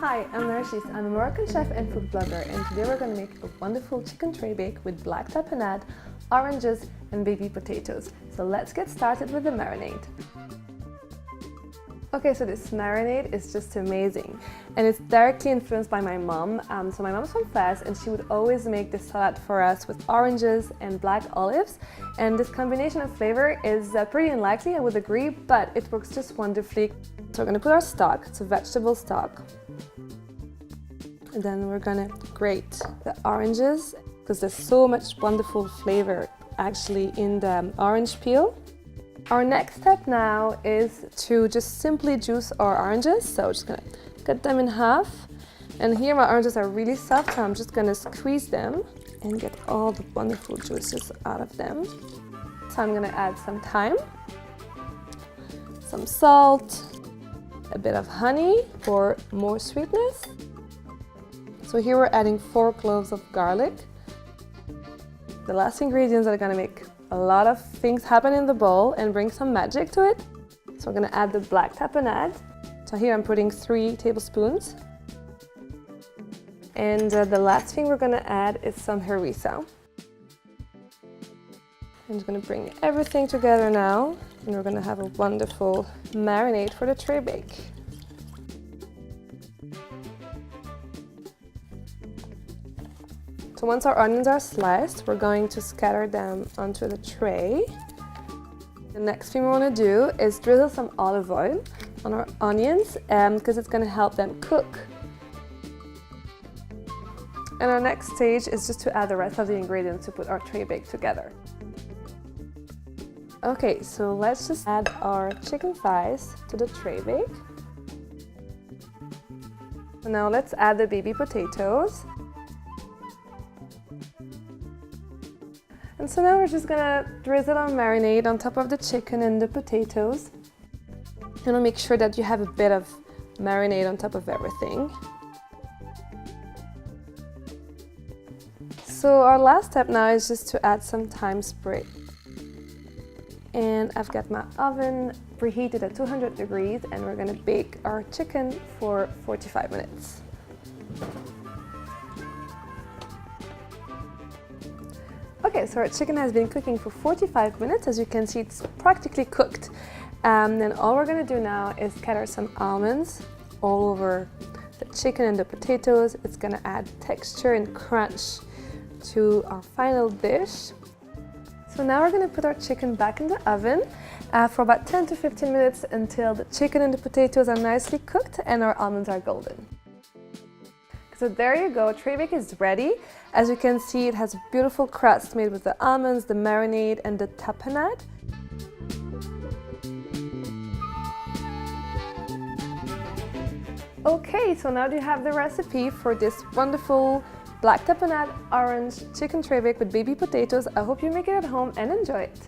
Hi, I'm Nargisse. I'm a Moroccan chef and food blogger, and today we're going to make a wonderful chicken tray bake with black tapenade, oranges and baby potatoes. So let's get started with the marinade. Okay, so this marinade is just amazing, and it's directly influenced by my mom. So my mom's from France, and she would always make this salad for us with oranges and black olives, and this combination of flavor is pretty unlikely, I would agree, but it works just wonderfully. So we're going to put our stock, it's a vegetable stock, and then we're going to grate the oranges because there's so much wonderful flavor actually in the orange peel. Our next step now is to just simply juice our oranges. So we're just gonna cut them in half. And here my oranges are really soft, so I'm just gonna squeeze them and get all the wonderful juices out of them. So I'm gonna add some thyme, some salt, a bit of honey for more sweetness. So here we're adding 4 cloves of garlic. The last ingredients are gonna make a lot of things happen in the bowl and bring some magic to it. So we're going to add the black tapenade. So here I'm putting 3 tablespoons. And the last thing we're going to add is some harissa. I'm just going to bring everything together now, and we're going to have a wonderful marinade for the tray bake. So once our onions are sliced, we're going to scatter them onto the tray. The next thing we want to do is drizzle some olive oil on our onions because it's going to help them cook. And our next stage is just to add the rest of the ingredients to put our tray bake together. Okay, so let's just add our chicken thighs to the tray bake. So now let's add the baby potatoes. And so now we're just gonna drizzle our marinade on top of the chicken and the potatoes. And I'll make sure that you have a bit of marinade on top of everything. So our last step now is just to add some thyme sprig. And I've got my oven preheated at 200 degrees, and we're gonna bake our chicken for 45 minutes. Okay, so our chicken has been cooking for 45 minutes. As you can see, it's practically cooked. Then all we're going to do now is scatter some almonds all over the chicken and the potatoes. It's going to add texture and crunch to our final dish. So now we're going to put our chicken back in the oven for about 10 to 15 minutes until the chicken and the potatoes are nicely cooked and our almonds are golden. So there you go, tray bake is ready. As you can see, it has a beautiful crust made with the almonds, the marinade and the tapenade. Okay, so now you have the recipe for this wonderful black tapenade orange chicken tray bake with baby potatoes. I hope you make it at home and enjoy it.